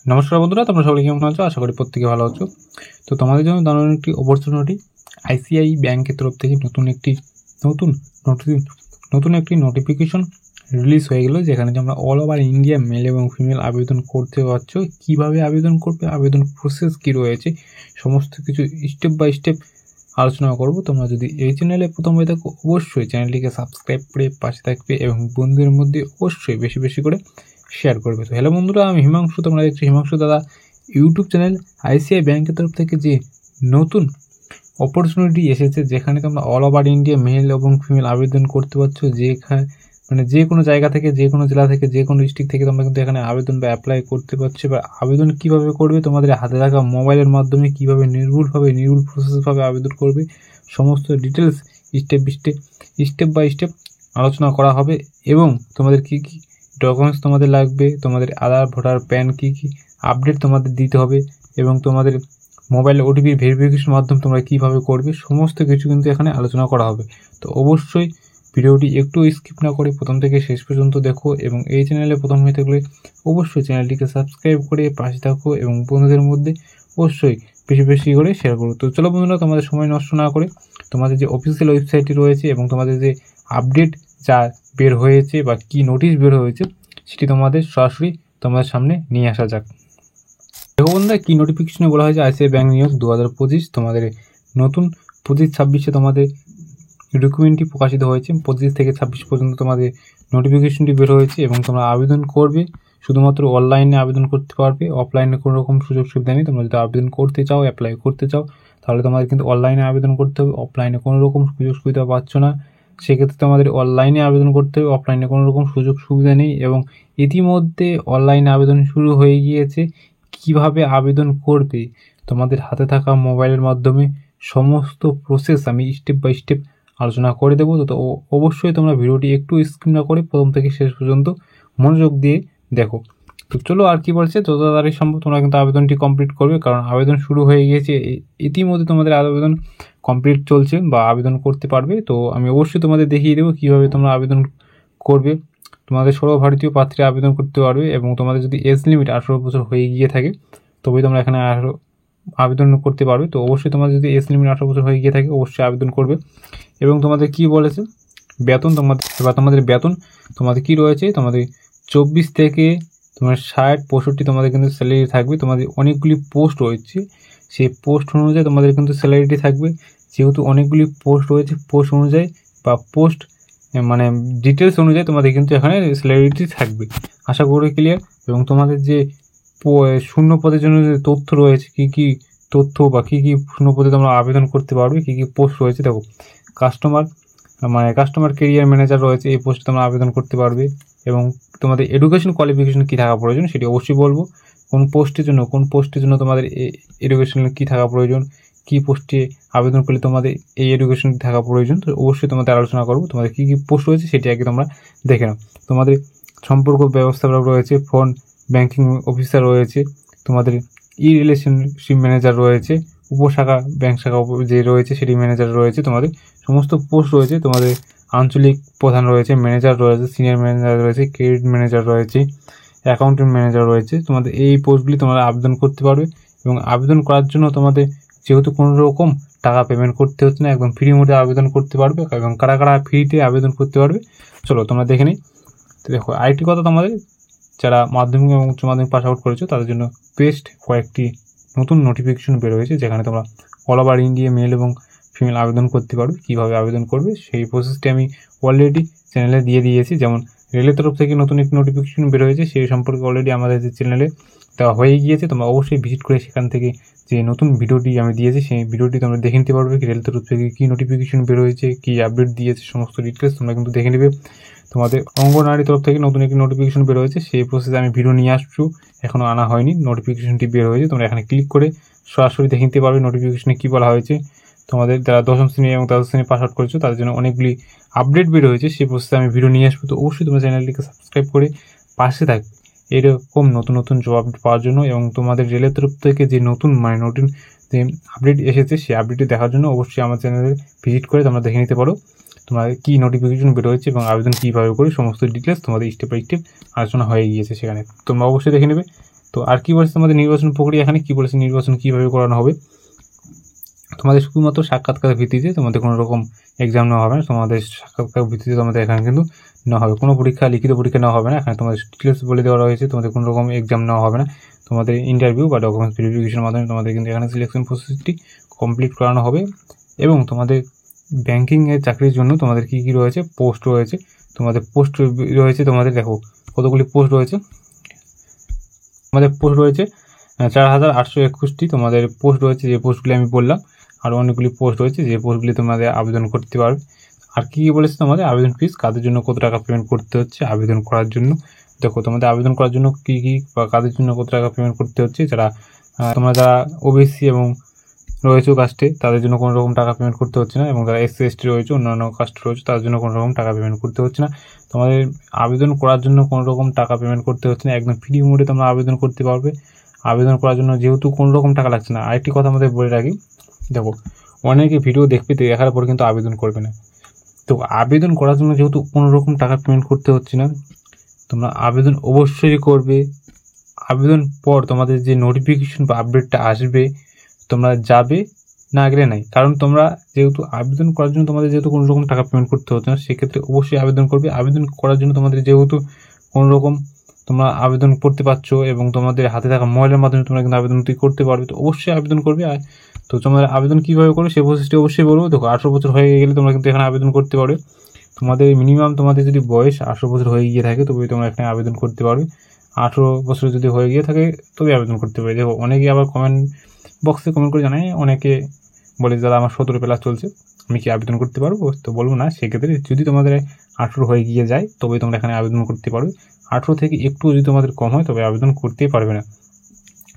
নমস্কার বন্ধুরা, তোমরা সকলে কেমন আছো? আশা করি প্রত্যেকে ভালো আছো। তো তোমাদের জন্য দারুণ একটি অপরচুনিটি। আইসিআই ব্যাংকের তরফ থেকে নতুন একটি নোটিফিকেশন রিলিজ হয়ে গেল, যেখানে তোমরা অল ওভার ইন্ডিয়া মেল এবং ফিমেল আবেদন করতে পারছো। কীভাবে আবেদন করবে, আবেদন প্রসেস কী রয়েছে, সমস্ত কিছু স্টেপ বাই স্টেপ আলোচনা করব। তোমরা যদি এই চ্যানেলে প্রথম হয়ে থাকো, অবশ্যই চ্যানেলটিকে সাবস্ক্রাইব করে পাশে থাকবে এবং বন্ধুদের মধ্যে অবশ্যই বেশি বেশি করে শেয়ার করবে। তো হ্যালো বন্ধুরা, আমি হিমাংশু। তোমরা দেখছো হিমাংশু দাদা ইউটিউব চ্যানেল। আইসিআই ব্যাংকের তরফ থেকে যে নতুন অপরচুনিটি এসেছে, যেখানে তোমরা অল ওভার ইন্ডিয়া মেল এবং ফিমেল আবেদন করতে পারছো। যে কোনো জায়গা থেকে, যে কোনো জেলা থেকে, যে কোনো ডিস্ট্রিক্ট থেকে তোমরা কিন্তু এখানে আবেদন বা অ্যাপ্লাই করতে পারছো। বা আবেদন কীভাবে করবে, তোমাদের হাতে থাকা মোবাইলের মাধ্যমে কীভাবে নির্ভুল প্রসেসভাবে আবেদন করবে, সমস্ত ডিটেলস স্টেপ বাই স্টেপ আলোচনা করা হবে। এবং তোমাদের কী কী ডকুমেন্টস তোমাদের লাগবে, তোমাদের আধার, ভোটার, প্যান কী আপডেট তোমাদের দিতে হবে, এবং তোমাদের মোবাইল ওটিপির ভেরিফিকেশন মাধ্যম তোমরা কীভাবে করবে, সমস্ত কিছু কিন্তু এখানে আলোচনা করা হবে। তো অবশ্যই ভিডিওটি একটু স্কিপ না করে প্রথম থেকে শেষ পর্যন্ত দেখো, এবং এই চ্যানেলে প্রথম হয়ে থাকলে অবশ্যই চ্যানেলটিকে সাবস্ক্রাইব করে পাশে থাকো এবং বন্ধুদের মধ্যে অবশ্যই বেশি বেশি করে শেয়ার করো। তো চলো বন্ধুরা, তোমাদের সময় নষ্ট না করে তোমাদের যে অফিসিয়াল ওয়েবসাইটটি রয়েছে এবং তোমাদের যে আপডেট যা বের হয়েছে বা কি নোটিশ বের হয়েছে, সেটি সরাসরি তোমাদের সামনে নিয়ে আসা যাক। দেখো বন্ধুরা, কি নোটিফিকেশনে বলা হয়েছে, আইসিআই ব্যাংক নিয়োগ 2025। তোমাদের নতুন 25-26 তোমাদের ডকুমেন্টটি প্রকাশিত হয়েছে। 25 থেকে 26 পর্যন্ত তোমাদের নোটিফিকেশনটি বের হয়েছে এবং তোমরা আবেদন করবে শুধুমাত্র অনলাইনে আবেদন করতে পারবে। অফলাইনে কোনো রকম সুযোগ সুবিধা নেই। তোমরা যদি আবেদন করতে চাও, অ্যাপ্লাই করতে চাও, তাহলে তোমাদের কিন্তু অনলাইনে আবেদন করতে হবে। অফলাইনে কোনো রকম সুযোগ সুবিধা পাচ্ছ না, সেক্ষেত্রে তোমাদের অনলাইনে আবেদন করতে হবে। অফলাইনে কোনো রকম সুযোগ সুবিধা নেই। এবং ইতিমধ্যে অনলাইনে আবেদন শুরু হয়ে গিয়েছে। কিভাবে আবেদন করবে, তোমাদের হাতে থাকা মোবাইলের মাধ্যমে সমস্ত প্রসেস আমি স্টেপ বাই স্টেপ আলোচনা করে দেবো। তো অবশ্যই তোমরা ভিডিওটি একটু স্কিপ না করে প্রথম থেকে শেষ পর্যন্ত মনোযোগ দিয়ে দেখো। তো চলো, আর কি বলছে, যত তাড়াতাড়ি সম্ভব তোমরা কিন্তু আবেদনটি কমপ্লিট করবে, কারণ আবেদন শুরু হয়ে গিয়েছে। ইতিমধ্যে তোমাদের আবেদন কমপ্লিট চলছে বা আবেদন করতে পারবে। তো আমি অবশ্যই তোমাদের দেখিয়ে দেবো কীভাবে তোমরা আবেদন করবে। তোমাদের সর্বভারতীয় পাত্রে আবেদন করতে পারবে, এবং তোমাদের যদি এজ লিমিট 18 বছর হয়ে গিয়ে থাকে, তবেই তোমরা এখানে আবেদন করতে পারবে। তো অবশ্যই তোমাদের যদি এজ লিমিট 18 বছর হয়ে গিয়ে থাকে, অবশ্যই আবেদন করবে। এবং তোমাদের কি বলেছে, বেতন তোমাদের বেতন তোমাদের কি রয়েছে, তোমাদের 24 থেকে তোমার 60-65 তোমাদের কিন্তু স্যালারি থাকবে। তোমাদের অনেকগুলি পোস্ট রয়েছে, সেই পোস্ট অনুযায়ী তোমাদের কিন্তু স্যালারিটি থাকবে। যেহেতু অনেকগুলি পোস্ট রয়েছে, পোস্ট অনুযায়ী বা পোস্ট মানে ডিটেলস অনুযায়ী তোমাদের কিন্তু এখানে স্যালারিটি থাকবে। আশা করি ক্লিয়ার। এবং তোমাদের যে শূন্য পদের জন্য যে তথ্য রয়েছে, কী কী তথ্য বা কী কী শূন্য পদে তোমরা আবেদন করতে পারবে, কী কী পোস্ট রয়েছে দেখো। কাস্টমার কেরিয়ার ম্যানেজার রয়েছে, এই পোস্টে তোমরা আবেদন করতে পারবে। এবং তোমাদের এডুকেশন কোয়ালিফিকেশন কী থাকা প্রয়োজন সেটি অবশ্যই বলবো। কোন পোস্টের জন্য তোমাদের এডুকেশন কী থাকা প্রয়োজন, কী পোস্টে আবেদন করলে তোমাদের এই এডুকেশন থাকা প্রয়োজন, তো অবশ্যই তোমাদের আলোচনা করবো। তোমাদের কী কী পোস্ট রয়েছে সেটি আগে তোমরা দেখে নাও। তোমাদের সম্পর্ক ব্যবস্থাপক রয়েছে, ফোন ব্যাংকিং অফিসার রয়েছে, তোমাদের রিলেশনশিপ ম্যানেজার রয়েছে, উপশাখা ব্যাংক শাখা যে রয়েছে সেটি ম্যানেজার রয়েছে। তোমাদের সমস্ত পোস্ট রয়েছে। তোমাদের আঞ্চলিক প্রধান রয়েছে, ম্যানেজার রয়েছে, সিনিয়র ম্যানেজার রয়েছে, ক্রেডিট ম্যানেজার রয়েছে, অ্যাকাউন্টেন্ট ম্যানেজার রয়েছে। তোমাদের এই পোস্টগুলি তোমরা আবেদন করতে পারবে। এবং আবেদন করার জন্য তোমাদের যেহেতু কোনো রকম টাকা পেমেন্ট করতে হচ্ছে না, একদম ফ্রি মোডে আবেদন করতে পারবে। এবং কারা কারা ফ্রিতে আবেদন করতে পারবে, চলো তোমরা দেখে নিই। তো দেখো, আরেকটি কথা, তোমাদের যারা মাধ্যমিক এবং উচ্চ মাধ্যমিক পাস আউট করেছো তাদের জন্য বেস্ট কয়েকটি নতুন নোটিফিকেশন বের হয়েছে, যেখানে তোমরা অল ওভার ইন্ডিয়া মেল এবং ফিমেল আবেদন করতে পারবে। কীভাবে আবেদন করবে সেই প্রসেসটি আমি অলরেডি চ্যানেলে দিয়ে দিয়েছি। যেমন রেলের তরফ থেকে নতুন একটি নোটিফিকেশন বের হয়েছে, সেই সম্পর্কে অলরেডি আমাদের যে চ্যানেলে দেওয়া হয়ে গিয়েছে। তোমরা অবশ্যই ভিজিট করে সেখান থেকে যে নতুন ভিডিওটি আমি দিয়েছি, সেই ভিডিওটি তোমরা দেখে নিতে পারবে। রেল তরফ থেকে কী নোটিফিকেশন বের হয়েছে, কী আপডেট দিয়েছে, সমস্ত ডিটেলস তোমরা কিন্তু দেখে নেবে। তোমাদের অঙ্গনওয়াড়ি তরফ থেকে নতুন একটি নোটিফিকেশন বের হয়েছে, সেই প্রসেসে আমি ভিডিও নিয়ে আসছি, এখনও আনা হয়নি। নোটিফিকেশনটি বের হয়েছে, তোমরা এখানে ক্লিক করে সরাসরি দেখে নিতে পারবে নোটিফিকেশনে কী বলা হয়েছে। তোমাদের যারা 10ম শ্রেণী এবং 12ম শ্রেণী পাস আউট করেছো তাদের জন্য অনেকগুলি আপডেট বের হয়েছে, সেই প্রসেসে আমি ভিডিও নিয়ে আসবো। তো অবশ্যই তোমার চ্যানেলটিকে সাবস্ক্রাইব করে পাশে থাকবে এরকম নতুন নতুন জব আপডেট পাওয়ার জন্য। এবং তোমাদের রেলের তরফ থেকে যে নতুন যে আপডেট এসেছে, সেই আপডেটটি দেখার জন্য অবশ্যই আমার চ্যানেলে ভিজিট করে তোমরা দেখে নিতে পারো তোমার কী নোটিফিকেশন বের হয়েছে এবং আবেদন কীভাবে করে, সমস্ত ডিটেলস তোমাদের স্টেপ বাই স্টেপ আলোচনা হয়ে গিয়েছে সেখানে, তোমরা অবশ্যই দেখে নেবে। তো আর কি বলেছে তোমাদের নির্বাচন প্রক্রিয়া, এখানে কি বলেছে নির্বাচন কীভাবে করানো হবে। তোমাদের শুধুমাত্র সাক্ষাৎকারের ভিত্তিতে তোমাদের কোনো রকম এক্সাম নেওয়া হবে না, তোমাদের সাক্ষাৎকার ভিত্তিতে তোমাদের এখানে কিন্তু নেওয়া হবে, কোনো পরীক্ষা লিখিত পরীক্ষা নেওয়া হবে না। এখানে তোমাদের ডিটেলস বলে দেওয়া রয়েছে, তোমাদের কোনো রকম এক্সাম নেওয়া হবে না, তোমাদের ইন্টারভিউ বা ডকুমেন্টস ভেরিফিকেশনের মাধ্যমে তোমাদের কিন্তু এখানে সিলেকশন প্রসেসটি কমপ্লিট করানো হবে। এবং তোমাদের ব্যাঙ্কিংয়ের চাকরির জন্য তোমাদের কী কী রয়েছে, পোস্ট রয়েছে, তোমাদের পোস্ট রয়েছে, তোমাদের দেখো কতগুলি পোস্ট রয়েছে, তোমাদের পোস্ট রয়েছে 4821টি তোমাদের পোস্ট রয়েছে, যে পোস্টগুলি আমি বললাম। আরও অনেকগুলি পোস্ট রয়েছে যে পোস্টগুলি তোমাদের আবেদন করতে পারবে। আর কী কী বলেছে তোমাদের আবেদন ফিস, কাদের জন্য কত টাকা পেমেন্ট করতে হচ্ছে আবেদন করার জন্য। দেখো তোমাদের আবেদন করার জন্য কী কী বা কাদের জন্য কত টাকা পেমেন্ট করতে হচ্ছে, যারা তোমরা যারা ওবিসি এবং রয়েছে কাস্টে তাদের জন্য কোনো রকম টাকা পেমেন্ট করতে হচ্ছে না, এবং যারা এসসি এসটি রয়েছে অন্যান্য কাস্ট রয়েছে তাদের জন্য কোনো রকম টাকা পেমেন্ট করতে হচ্ছে না। তোমাদের আবেদন করার জন্য কোনো রকম টাকা পেমেন্ট করতে হচ্ছে না, একদম ফ্রি মোডে তোমরা আবেদন করতে পারবে। আবেদন করার জন্য যেহেতু কোনো রকম টাকা লাগছে না। আরেকটি কথা আমাদের বলে রাখি, দেখো অনেকে ভিডিও দেখার পর কিন্তু আবেদন করবে না। তো আবেদন করার জন্য যেহেতু কোনো রকম টাকা পেমেন্ট করতে হচ্ছে না, তোমরা আবেদন অবশ্যই করবে। আবেদন পর তোমাদের যে নোটিফিকেশন বা আপডেটটা আসবে তোমরা যাবে, না গেলে নাই। কারণ তোমরা যেহেতু আবেদন করার জন্য তোমাদের যেহেতু কোনো রকম টাকা পেমেন্ট করতে হচ্ছে না, সেক্ষেত্রে অবশ্যই আবেদন করবে। আবেদন করার জন্য তোমাদের যেহেতু কোনো রকম তোমরা আবেদন করতে পারছো এবং তোমাদের হাতে থাকা মোবাইলের মাধ্যমে তোমরা কিন্তু আবেদনটি করতে পারবে, তো অবশ্যই আবেদন করবে। তো তোমরা আবেদন কীভাবে করবে সেই প্রসেসটি অবশ্যই বলবো। দেখো 18 বছর হয়ে গেলে তোমরা কিন্তু এখানে আবেদন করতে পারবে। তোমাদের মিনিমাম তোমাদের যদি বয়স 18 বছর হয়ে গিয়ে থাকে তবে তোমরা এখানে আবেদন করতে পারবে। 18 বছর যদি হয়ে গিয়ে থাকে তবে আবেদন করতে পারবে। দেখো অনেকে আবার কমেন্ট বক্সে কমেন্ট করে জানায়, অনেকে বলে দাদা আমার 17+ চলছে, আমি কি আবেদন করতে পারবো? তো বলবো না, সেক্ষেত্রে যদি তোমাদের 18 হয়ে গিয়ে যায় তবে তোমরা এখানে আবেদন করতে পারবে। 18 থেকে একটু যদি তোমাদের কম হয় তবে আবেদন করতেই পারবে না।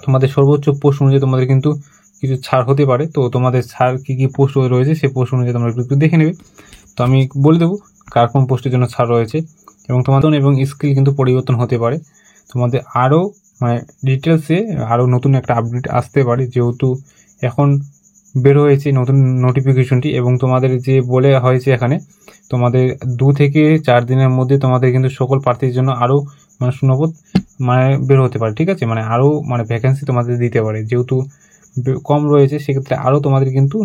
তোমাদের সর্বোচ্চ পোস্ট অনুযায়ী তোমাদের কিন্তু কিছু ছাড় হতে পারে। তো তোমাদের ছাড় কী কী পোস্ট রয়েছে সেই পোস্ট অনুযায়ী তোমরা একটু দেখে নেবে। তো আমি বলে দেবো কার কোন পোস্টের জন্য ছাড় রয়েছে, এবং তোমাদের এবং স্কিল কিন্তু পরিবর্তন হতে পারে। তোমাদের আরও মানে ডিটেলসে আরও নতুন একটা আপডেট আসতে পারে, যেহেতু এখন বের হয়েছে নতুন নোটিফিকেশনটি, এবং তোমাদের যে বলে হয়েছে এখানে তোমাদের 2 থেকে 4 দিনের মধ্যে তোমাদের কিন্তু সকল প্রার্থীর জন্য আরও মানে শূন্যপদ মানে বের হতে পারে। ঠিক আছে, মানে আরও মানে ভ্যাকেন্সি তোমাদের দিতে পারে, যেহেতু কম রয়েছে সেক্ষেত্রে আরও তোমাদের কিন্তু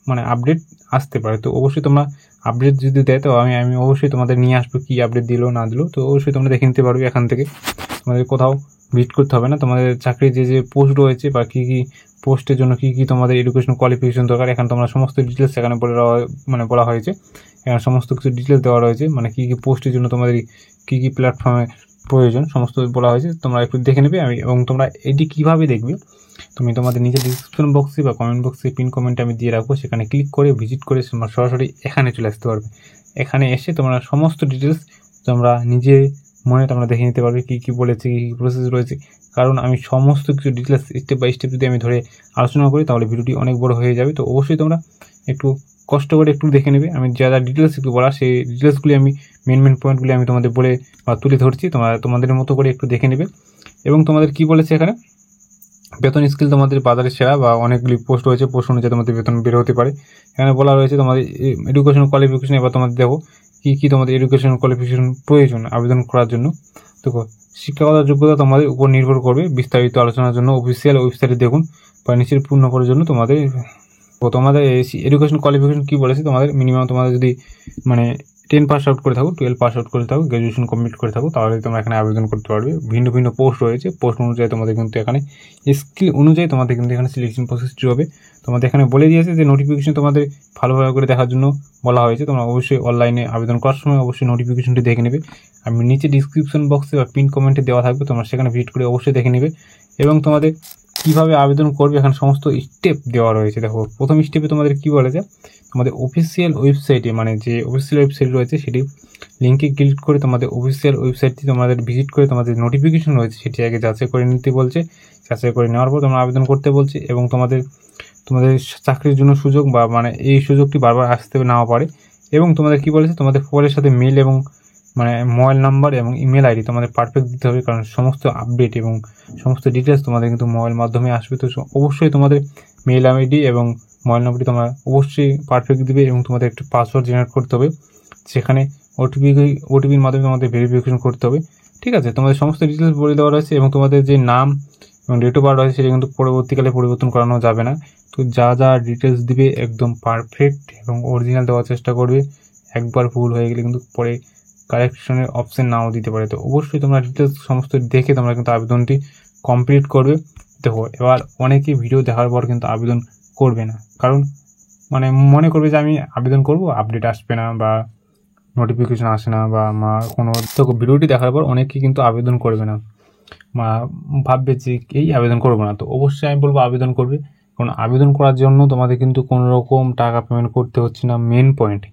মানে আপডেট আসতে পারে। তো অবশ্যই তোমরা আপডেট যদি দেয় তো আমি অবশ্যই তোমাদের নিয়ে আসবো, কী আপডেট দিলো না দিলো। তো অবশ্যই তোমরা দেখে নিতে পারবে এখান থেকে, তোমাদের কোথাও ভিজিট করতে হবে না। তোমাদের চাকরির যে পোস্ট রয়েছে বা কী কী পোস্টের জন্য কী কী তোমাদের এডুকেশন কোয়ালিফিকেশন দরকার, এখানে তোমরা সমস্ত ডিটেলস এখানে বলা হয়েছে। এখানে সমস্ত কিছু ডিটেলস দেওয়া রয়েছে, মানে কী কী পোস্টের জন্য তোমাদের কী কী প্ল্যাটফর্মে প্রয়োজন সমস্ত বলা হয়েছে, তোমরা একটু দেখে নেবে। এবং তোমরা এটি কীভাবে দেখবে, তুমি তোমাদের নিচে ডিসক্রিপশন বক্সে বা কমেন্ট বক্সে পিন কমেন্টে আমি দিয়ে রাখবো, সেখানে ক্লিক করে ভিজিট করে তোমরা সরাসরি এখানে চলে আসতে পারবে। এখানে এসে তোমরা সমস্ত ডিটেলস তোমরা নিজে মনে তোমরা দেখে নিতে পারবে, কী কী বলেছে, কী কী প্রসেস রয়েছে। কারণ আমি সমস্ত কিছু ডিটেলস স্টেপ বাই স্টেপ যদি আমি ধরে আলোচনা করি তাহলে ভিডিওটি অনেক বড় হয়ে যাবে। তো অবশ্যই তোমরা একটু কষ্ট করে একটু দেখে নেবে। আমি যা যা ডিটেলস একটু বলা সেই ডিটেলসগুলি আমি মেন পয়েন্টগুলি আমি তোমাদের বলে বা তুলে ধরছি, তোমরা তোমাদের মতো করে একটু দেখে নেবে। এবং তোমাদের কি বলেছে এখানে, বেতন স্কেল তোমাদের বাজারে সেরা বা অনেকগুলি পোস্ট রয়েছে, পোস্ট অনুযায়ী তোমাদের বেতন বের হতে পারে। এখানে বলা রয়েছে তোমাদের এডুকেশন কোয়ালিফিকেশন, এবার তোমাদের দেখো কী কী তোমাদের এডুকেশন কোয়ালিফিকেশন প্রয়োজন আবেদন করার জন্য। দেখো শিক্ষাগত যোগ্যতা তোমাদের উপর নির্ভর করবে। বিস্তারিত আলোচনার জন্য অফিসিয়াল ওয়েবসাইটে দেখুন বা নিচের পূর্ণ করার জন্য তোমাদের এডুকেশন কোয়ালিফিকেশন কী বলেছে, তোমাদের মিনিমাম তোমাদের যদি মানে 10 পাস আউট করে থাকো, 12 পাস আউট করে থাকো, গ্র্যাজুয়েশন কমপ্লিট করে থাকো, তাহলে তোমরা এখানে আবেদন করতে পারবে। ভিন্ন ভিন্ন পোস্ট রয়েছে, পোস্ট অনুযায়ী তোমাদের কিন্তু এখানে স্কিল অনুযায়ী তোমাদের কিন্তু এখানে সিলেকশন প্রসেসটি হবে। তোমাদের এখানে বলে দিয়েছে যে নোটিফিকেশন তোমাদের ভালোভাবে করে দেখার জন্য বলা হয়েছে। তোমরা অবশ্যই অনলাইনে আবেদন করার সময় অবশ্যই নোটিফিকেশনটি দেখে নেবে। আমি নিচে ডিসক্রিপশন বক্সে বা পিন কমেন্টে দেওয়া থাকবে, তোমরা সেখানে ভিজিট করে অবশ্যই দেখে নেবে। এবং তোমাদের কীভাবে আবেদন করবে এখানে সমস্ত স্টেপ দেওয়া রয়েছে। দেখো প্রথম স্টেপে তোমাদের কী বলেছে, তোমাদের অফিসিয়াল ওয়েবসাইটে মানে যে অফিসিয়াল ওয়েবসাইট রয়েছে সেটি লিঙ্কে ক্লিক করে তোমাদের অফিসিয়াল ওয়েবসাইটটি তোমাদের ভিজিট করে তোমাদের নোটিফিকেশন রয়েছে সেটি আগে যাচাই করে নিতে বলছে। যাচাই করে নেওয়ার পর তোমরা আবেদন করতে বলছে। এবং তোমাদের চাকরির জন্য সুযোগ বা মানে এই সুযোগটি বারবার আসতে নাও পারে। এবং তোমাদের কী বলেছে, তোমাদের ফোনের সাথে মেল এবং মানে মোবাইল নাম্বার এবং ইমেল আইডি তোমাদের পারফেক্ট দিতে হবে, কারণ সমস্ত আপডেট এবং সমস্ত ডিটেলস তোমাদের কিন্তু মোবাইল মাধ্যমে আসবে। তো অবশ্যই তোমাদের মেল আইডি এবং মোবাইল নাম্বারটি তোমরা অবশ্যই পারফেক্ট দিবে। এবং তোমাদের একটা পাসওয়ার্ড জেনারেট করতে হবে, সেখানে ওটিপির মাধ্যমে তোমাদের ভেরিফিকেশন করতে হবে। ঠিক আছে, তোমাদের সমস্ত ডিটেলস বলে দেওয়া রয়েছে। এবং তোমাদের যে নাম এবং ডেট অফ বার্থ আছে সেটা কিন্তু পরবর্তীকালে পরিবর্তন করানো যাবে না। তো যা যা ডিটেলস দিবে একদম পারফেক্ট এবং অরিজিনাল দেওয়ার চেষ্টা করবে। একবার ভুল হয়ে গেলে কিন্তু পরে কারেকশনের অপশন নাও দিতে পারে। তো অবশ্যই তোমরা ডিটেলস সমস্ত দেখে তোমরা কিন্তু আবেদনটি কমপ্লিট করবে। দেখো এবার অনেকে ভিডিও দেখার পর কিন্তু আবেদন করবে না, কারণ মানে মনে করবে যে আমি আবেদন করব, আপডেট আসবে না বা নোটিফিকেশন আসে না বা আমার কোনো, তো ভিডিওটি দেখার পর অনেকে কিন্তু আবেদন করবে না বা ভাববে যে এই আবেদন করবো না। তো অবশ্যই আমি বলবো আবেদন করবে, কারণ আবেদন করার জন্য তোমাদের কিন্তু কোনো রকম টাকা পেমেন্ট করতে হচ্ছে না। মেন পয়েন্ট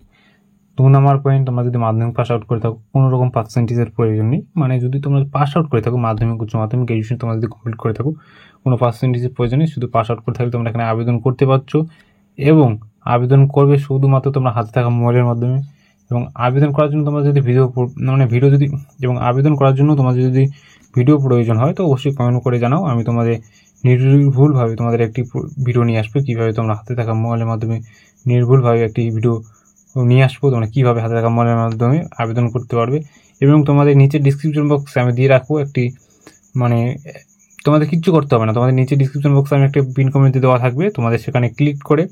2 নম্বর পয়েন্ট, তোমরা যদি মাধ্যমিক পাস আউট করে থাকো কোনো রকম পার্সেন্টেজের প্রয়োজন নেই। মানে যদি তোমরা পাস আউট করে থাকো মাধ্যমিক, উচ্চ মাধ্যমিক, গ্র্যাজুয়েশন তোমরা যদি কমপ্লিট করে থাকো কোনো পার্সেন্টেজের প্রয়োজন নেই, শুধু পাস আউট করে থাকলে তোমরা এখানে আবেদন করতে পারছো। এবং আবেদন করবে শুধুমাত্র তোমরা হাতে থাকা মোবাইলের মাধ্যমে। এবং আবেদন করার জন্য তোমরা যদি ভিডিও যদি এবং আবেদন করার জন্য তোমাদের যদি ভিডিও প্রয়োজন হয় তো অবশ্যই কমেন্ট করে জানাও। আমি তোমাদের নির্ভুলভাবে তোমাদের একটি ভিডিও নিয়ে আসবো, কীভাবে তোমরা হাতে থাকা মোবাইলের মাধ্যমে নির্ভুলভাবে একটি ভিডিও নিয়ে আসবো তোমরা কীভাবে হাতে থাকা মোবাইলের মাধ্যমে আবেদন করতে পারবে। এবং তোমাদের নিচে ডিসক্রিপশন বক্সে আমি দিয়ে রাখবো একটি, মানে তোমাদের কিচ্ছু করতে হবে না, তোমাদের নিচে ডিসক্রিপশন বক্সে আমি একটা পিন কমেন্ট দেওয়া থাকবে, তোমাদের সেখানে ক্লিক করে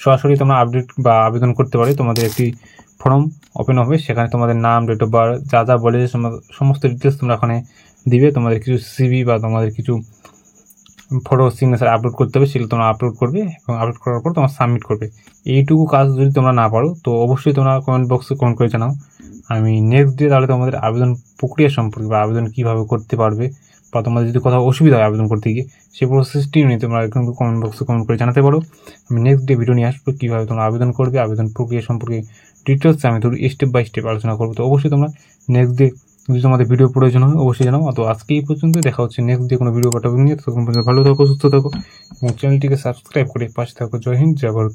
সরাসরি তোমরা আপডেট বা আবেদন করতে পারো। তোমাদের একটি ফর্ম ওপেন হবে, সেখানে তোমাদের নাম, ডেট অফ বার্থ যা যা বলে সমস্ত ডিটেলস তোমরা ওখানে দিবে। তোমাদের কিছু সিভি বা তোমাদের কিছু ফটো সিগনেচার আপলোড করতে হবে, সেগুলো তোমরা আপলোড করবে এবং আপলোড করার পর তোমরা সাবমিট করবে। এইটুকু কাজ যদি তোমরা না পারো তো অবশ্যই তোমরা কমেন্ট বক্সে কমেন্ট করে জানাও। আমি নেক্সট ডে তাহলে তোমাদের আবেদন প্রক্রিয়া সম্পর্কে বা আবেদন কীভাবে করতে পারবে বা তোমাদের যদি কোথাও অসুবিধা হয় আবেদন করতে গিয়ে সেই প্রসেসটি নিয়ে তোমরা কিন্তু কমেন্ট বক্সে কমেন্ট করে জানাতে পারো। আমি নেক্সট ডে ভিডিও নিয়ে আসবো কীভাবে তোমরা আবেদন করবে, আবেদন প্রক্রিয়া সম্পর্কে ডিটেলস আমি ধরো স্টেপ বাই স্টেপ আলোচনা করবো। তো অবশ্যই তোমরা নেক্সট ডে যদি তোমাদের ভিডিও প্রয়োজন হয় অবশ্যই জানাও। তো আজকে এই পর্যন্ত, দেখা হচ্ছে নেক্সট ডে কোনো ভিডিও বা টপিক নিয়ে। তখন পর্যন্ত ভালো থাকো, সুস্থ থাকো এবং চ্যানেলটিকে সাবস্ক্রাইব করে পাশে থাকো। জয় হিন্দ, জয় ভারত।